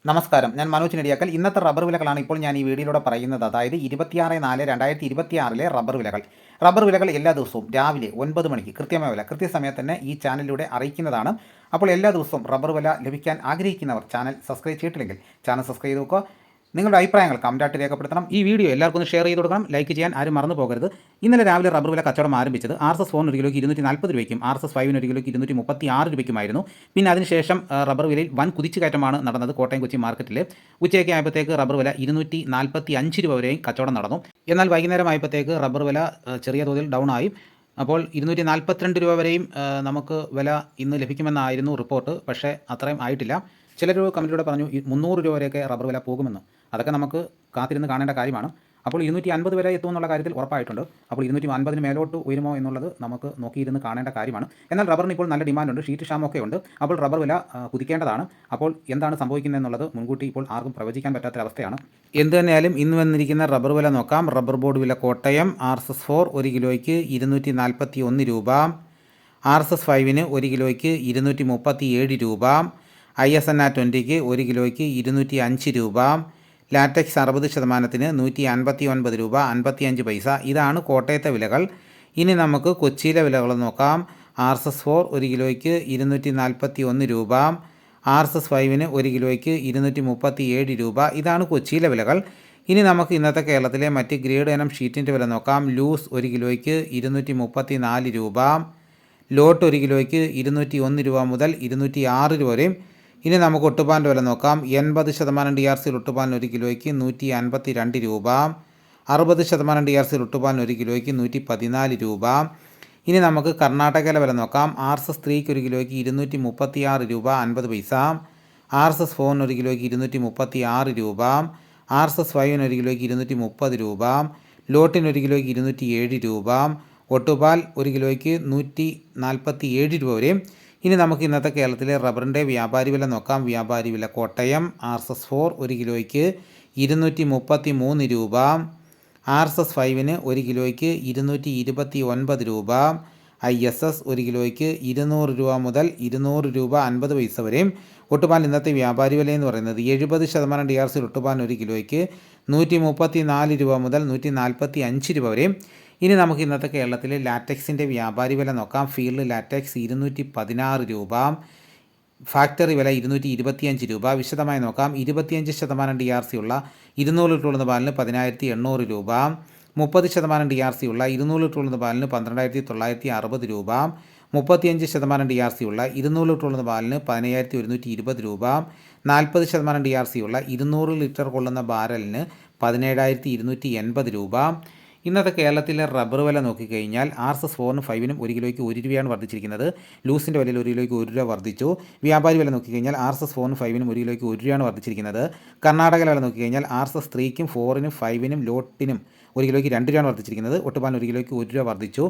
നമസ്കാരം, ഞാൻ മനോജ് നെടിയാക്കൽ. ഇന്നത്തെ റബ്ബർ വിലകളാണ് ഇപ്പോൾ ഞാൻ ഈ വീഡിയോയിലൂടെ പറയുന്നത്. അതായത് 26/4/2026 റബ്ബർ വിലകൾ എല്ലാ ദിവസവും രാവിലെ 9 മണിക്ക് കൃത്യമായ വില കൃത്യസമയത്ത് തന്നെ ഈ ചാനലിലൂടെ അറിയിക്കുന്നതാണ്. അപ്പോൾ എല്ലാ ദിവസവും റബ്ബർ വില ലഭിക്കാൻ ആഗ്രഹിക്കുന്നവർ ചാനൽ സബ്സ്ക്രൈബ് ചെയ്തിട്ടില്ലെങ്കിൽ ചാനൽ സബ്സ്ക്രൈബ് ചെയ്ത് നോക്കുക. നിങ്ങളുടെ അഭിപ്രായങ്ങൾ കമൻറ്റായിട്ട് രേഖപ്പെടുത്തണം. ഈ വീഡിയോ എല്ലാവർക്കും ഒന്ന് ഷെയർ ചെയ്ത് കൊടുക്കണം. ലൈക്ക് ചെയ്യാൻ ആരും മറന്നു പോകരുത്. ഇന്നലെ രാവിലെ റബ്ബർ വില കച്ചവടം ആരംഭിച്ചത് RSS 4 ഒരു കിലോയ്ക്ക് 240 രൂപയ്ക്കും RSS 5 ഒരു കിലോയ്ക്ക് 236 രൂപയ്ക്കുമായിരുന്നു. പിന്നെ അതിനുശേഷം റബ്ബർ വിലയിൽ വൻ കുതിച്ചുകയറ്റമാണ് നടന്നത്. കോട്ടയം കൊച്ചി മാർക്കറ്റിൽ ഉച്ചയൊക്കെ ആയപ്പോഴത്തേക്ക് റബ്ബർ വില 245 രൂപ വരെയും കച്ചവടം നടന്നു. എന്നാൽ വൈകുന്നേരം ആയപ്പോഴത്തേക്ക് റബ്ബർ വില ചെറിയ തോതിൽ ഡൗൺ ആയി. അപ്പോൾ 242 രൂപ വരെയും നമുക്ക് വില ഇന്ന് ലഭിക്കുമെന്നായിരുന്നു റിപ്പോർട്ട്. പക്ഷേ അത്രയും ആയിട്ടില്ല. ചിലർ കമൻറ്റിലൂടെ പറഞ്ഞു 300 രൂപ വരെയൊക്കെ റബ്ബർ വില പോകുമെന്ന്. അതൊക്കെ നമുക്ക് കാത്തിരുന്ന് കാണേണ്ട കാര്യമാണ്. അപ്പോൾ 250 വരെ എത്തുമെന്നുള്ള കാര്യത്തിൽ ഉറപ്പായിട്ടുണ്ട്. അപ്പോൾ 250 മേലോട്ട് ഉയരുമോ എന്നുള്ളത് നമുക്ക് നോക്കിയിരുന്ന് കാണേണ്ട കാര്യമാണ്. എന്നാൽ റബ്ബറിന് ഇപ്പോൾ നല്ല ഡിമാൻഡുണ്ട്, ഷീറ്റ് ക്ഷാമമൊക്കെ ഉണ്ട്. അപ്പോൾ റബ്ബർ വില കുതിക്കേണ്ടതാണ്. അപ്പോൾ എന്താണ് സംഭവിക്കുന്നത് എന്നുള്ളത് മുൻകൂട്ടി ഇപ്പോൾ ആർക്കും പ്രവചിക്കാൻ പറ്റാത്തൊരവസ്ഥയാണ്. എന്ത് തന്നെയായാലും ഇന്ന് വന്നിരിക്കുന്ന റബ്ബർ വില നോക്കാം. റബ്ബർ ബോർഡ് വില കോട്ടയം RSS 4 ഒരു കിലോയ്ക്ക് 241 രൂപ, RSS 5 ഒരു കിലോയ്ക്ക് 237 രൂപ, ISNR 20 ഒരു കിലോയ്ക്ക് 205 രൂപ, ലാറ്റക്സ് 60% 159 രൂപ 55 പൈസ. ഇതാണ് കോട്ടയത്തെ വിലകൾ. ഇനി നമുക്ക് കൊച്ചിയിലെ വിലകൾ നോക്കാം. RSS 4 ഒരു കിലോയ്ക്ക് 241 രൂപ, RSS 5 ഒരു കിലോയ്ക്ക് 237 രൂപ. ഇതാണ് കൊച്ചിയിലെ വിലകൾ. ഇനി നമുക്ക് ഇന്നത്തെ കേരളത്തിലെ മറ്റ് ഗ്രേഡ് ഇനം ഷീറ്റിൻ്റെ വില നോക്കാം. ലൂസ് ഒരു കിലോയ്ക്ക് 234 രൂപ, ലോട്ട് ഒരു കിലോയ്ക്ക് 201 രൂപ മുതൽ 206 രൂപ വരെയും. ഇനി നമുക്ക് ഒട്ടുപാലിൻ്റെ വില നോക്കാം. 80% DRC ഒട്ടുപാലിന് ഒരു കിലോയ്ക്ക് 152 രൂപ, 60% DRC ഒട്ടുപാലിന് ഒരു കിലോയ്ക്ക് 114 രൂപ. ഇനി നമുക്ക് കർണാടകയിലെ വില നോക്കാം. RSS 3 ഒരു കിലോയ്ക്ക് 236 രൂപ 50 പൈസ, RSS 4 ഒരു കിലോയ്ക്ക് 236 രൂപ, RSS 5 ഒരു കിലോയ്ക്ക് 230 രൂപ, ലോട്ടിന് ഒരു കിലോയ്ക്ക് 207 രൂപ, ഒട്ടുപാൽ ഒരു കിലോയ്ക്ക് 147 രൂപ വരെയും. ഇനി നമുക്ക് ഇന്നത്തെ കേരളത്തിലെ റബ്ബറിൻ്റെ വ്യാപാരി വില നോക്കാം. വ്യാപാരി വില കോട്ടയം RSS 4 ഒരു കിലോയ്ക്ക് 233 രൂപ, RSS 5 ഒരു കിലോയ്ക്ക് 229 രൂപ, ISS ഒരു കിലോയ്ക്ക് 200 രൂപ മുതൽ 200 രൂപ 50 പൈസ വരെയും. ഒട്ടുപാൽ ഇന്നത്തെ വ്യാപാരി വില എന്ന് പറയുന്നത് 70% DRC ഒട്ടുപാലിന് ഒരു കിലോയ്ക്ക് 134 രൂപ മുതൽ 145 രൂപ വരെയും. ഇനി നമുക്ക് ഇന്നത്തെ കേരളത്തിലെ ലാറ്റക്സിൻ്റെ വ്യാപാരി വില നോക്കാം. ഫീൽഡ് ലാറ്റക്സ് 216 രൂപ, ഫാക്ടറി വില 225 രൂപ. വിശദമായി നോക്കാം. 25% DRC ഉള്ള 200 ലിറ്റർ ഉള്ള പാലിന് 10,800 രൂപ, 30% DRC ഉള്ള 200 ലിറ്റർ ഉള്ള പാലിന് 12,960 രൂപ, 35% DRC ഉള്ള 200 ലിറ്റർ ഉള്ള പാലിന് 15,120 രൂപ, 40% DRC ഉള്ള 200 ലിറ്റർ കൊള്ളുന്ന ബാരലിന് 17,280 രൂപ. ഇന്നത്തെ കേരളത്തിലെ റബ്ബർ വില നോക്കിക്കഴിഞ്ഞാൽ RSS 4 5 ഒരു കിലോയ്ക്ക് 1 രൂപയാണ് വർദ്ധിച്ചിരിക്കുന്നത്. ലൂസിൻ്റെ വിലയിൽ 1 കിലോയ്ക്ക് 1 രൂപ വർദ്ധിച്ചു. വ്യാപാരി വില നോക്കിക്കഴിഞ്ഞാൽ RSS 4 5 1 കിലോയ്ക്ക് 1 രൂപയാണ് വർദ്ധിച്ചിരിക്കുന്നത്. കർണാടക വില നോക്കിക്കഴിഞ്ഞാൽ RSS 3 4 5 ലോട്ടിനും 1 കിലോയ്ക്ക് 2 രൂപയാണ് വർദ്ധിച്ചിരിക്കുന്നത്. ഒട്ടുപാലിന് 1 കിലോയ്ക്ക് 1 രൂപ വർദ്ധിച്ചു.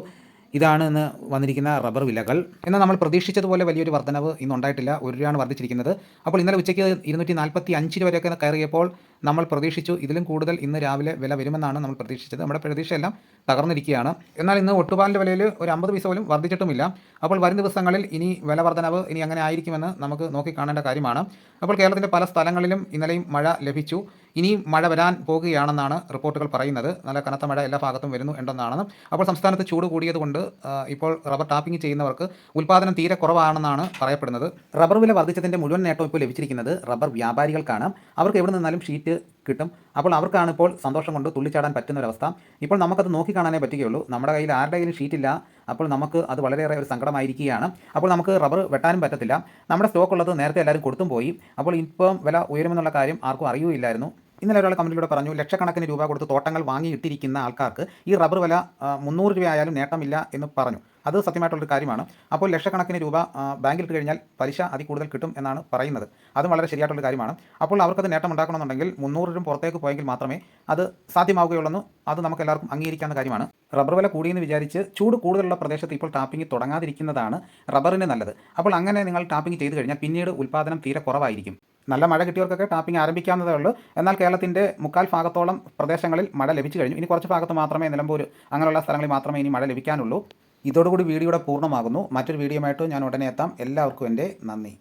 ഇതാണ് ഇന്ന് വന്നിരിക്കുന്ന റബ്ബർ വിലകൾ. എന്നാൽ നമ്മൾ പ്രതീക്ഷിച്ചതുപോലെ വലിയൊരു വർധനവ് ഇന്നുണ്ടായിട്ടില്ല. 1 രൂപയാണ് വർദ്ധിച്ചിരിക്കുന്നത്. അപ്പോൾ ഇന്നലെ ഉച്ചയ്ക്ക് 245 വരെയൊക്കെ കയറിയപ്പോൾ നമ്മൾ പ്രതീക്ഷിച്ചു ഇതിലും കൂടുതൽ ഇന്ന് രാവിലെ വില വരുമെന്നാണ് നമ്മൾ പ്രതീക്ഷിച്ചത്. നമ്മുടെ പ്രതീക്ഷയെല്ലാം തകർന്നിരിക്കുകയാണ്. എന്നാൽ ഇന്ന് ഒട്ടുപാലിൻ്റെ വിലയിൽ ഒരു 50 പൈസ പോലും വർദ്ധിച്ചിട്ടുമില്ല. അപ്പോൾ വരും ദിവസങ്ങളിൽ ഇനി വില വർധനവ് ഇനി അങ്ങനെ ആയിരിക്കുമെന്ന് നമുക്ക് നോക്കിക്കാണേണ്ട കാര്യമാണ്. അപ്പോൾ കേരളത്തിൻ്റെ പല സ്ഥലങ്ങളിലും ഇന്നലെയും മഴ ലഭിച്ചു. ഇനിയും മഴ വരാൻ പോകുകയാണെന്നാണ് റിപ്പോർട്ടുകൾ പറയുന്നത്. നല്ല കനത്ത മഴ എല്ലാ ഭാഗത്തും വരുന്നു ഉണ്ടെന്നാണ്. അപ്പോൾ സംസ്ഥാനത്ത് ചൂട് കൂടിയതുകൊണ്ട് ഇപ്പോൾ റബ്ബർ ടാപ്പിംഗ് ചെയ്യുന്നവർക്ക് ഉൽപ്പാദനം തീരെ കുറവാണെന്നാണ് പറയപ്പെടുന്നത്. റബ്ബർ വില വർദ്ധിച്ചതിൻ്റെ മുഴുവൻ നേട്ടം ഇപ്പോൾ ലഭിച്ചിരിക്കുന്നത് റബ്ബർ വ്യാപാരികൾക്കാണ്. അവർക്ക് എവിടെ നിന്നാലും ഷീറ്റ് കിട്ടും. അപ്പോൾ അവർക്കാണ് ഇപ്പോൾ സന്തോഷം കൊണ്ട് തുള്ളിച്ചാടാൻ പറ്റുന്നൊരവസ്ഥ. ഇപ്പോൾ നമുക്കത് നോക്കിക്കാണാനേ പറ്റുകയുള്ളൂ. നമ്മുടെ കയ്യിൽ ആരുടെ കയ്യിലും ഷീറ്റില്ല. അപ്പോൾ നമുക്ക് അത് വളരെയേറെ ഒരു സങ്കടമായിരിക്കുകയാണ്. അപ്പോൾ നമുക്ക് റബ്ബർ വെട്ടാനും പറ്റത്തില്ല. നമ്മുടെ സ്റ്റോക്ക് ഉള്ളത് നേരത്തെ എല്ലാവരും കൊടുത്തും പോയി. അപ്പോൾ ഇപ്പം വില ഉയരുമെന്നുള്ള കാര്യം ആർക്കും അറിയുകയില്ലായിരുന്നു. ഇന്നലെ ഒരാൾ കമൻറ്റിലൂടെ പറഞ്ഞു, ലക്ഷക്കണക്കിന് രൂപ കൊടുത്ത് തോട്ടങ്ങൾ വാങ്ങിയിട്ടിരിക്കുന്ന ആൾക്കാർക്ക് ഈ റബ്ബർ വില 300 രൂപയായാലും നേട്ടമില്ല എന്ന് പറഞ്ഞു. അത് സത്യമായിട്ടുള്ളൊരു കാര്യമാണ്. അപ്പോൾ ലക്ഷക്കണക്കിന് രൂപ ബാങ്കിൽ ഇട്ട് കഴിഞ്ഞാൽ പലിശ അതിൽ കൂടുതൽ കിട്ടും എന്നാണ് പറയുന്നത്. അതും വളരെ ശരിയായിട്ടുള്ള കാര്യമാണ്. അപ്പോൾ അവർക്കത് നേട്ടം ഉണ്ടാക്കണമെന്നുണ്ടെങ്കിൽ 300 രൂപ പുറത്തേക്ക് പോയെങ്കിൽ മാത്രമേ അത് സാധ്യമാവുകയുള്ളൂ. അത് നമുക്ക് എല്ലാവർക്കും അംഗീകരിക്കാവുന്ന കാര്യമാണ്. റബ്ബർ വില കൂടിയെന്ന് വിചാരിച്ച് ചൂട് കൂടുതലുള്ള പ്രദേശത്ത് ഇപ്പോൾ ടാപ്പിംഗ് തുടങ്ങാതിരിക്കുന്നതാണ് റബ്ബറിന് നല്ലത്. അപ്പോൾ അങ്ങനെ നിങ്ങൾ ടാപ്പിംഗ് ചെയ്ത് കഴിഞ്ഞാൽ പിന്നീട് ഉൽപ്പാദനം തീരെ കുറവായിരിക്കും. നല്ല മഴ കിട്ടിയവർക്കൊക്കെ ടാപ്പിംഗ് ആരംഭിക്കാവുന്നതേ ഉള്ളൂ. എന്നാൽ കേരളത്തിൻ്റെ 3/4 ഭാഗത്തോളം പ്രദേശങ്ങളിൽ മഴ ലഭിച്ചു കഴിഞ്ഞു. ഇനി കുറച്ച് ഭാഗത്ത് മാത്രമേ, നിലമ്പൂർ അങ്ങനെയുള്ള സ്ഥലങ്ങളിൽ മാത്രമേ ഇനി മഴ ലഭിക്കാനുള്ളൂ. ഇതോടുകൂടി വീഡിയോയുടെ പൂർണ്ണമാകുന്നു. മറ്റൊരു വീഡിയോയുമായിട്ട് ഞാൻ ഉടനെ എത്താം. എല്ലാവർക്കും എൻ്റെ നന്ദി.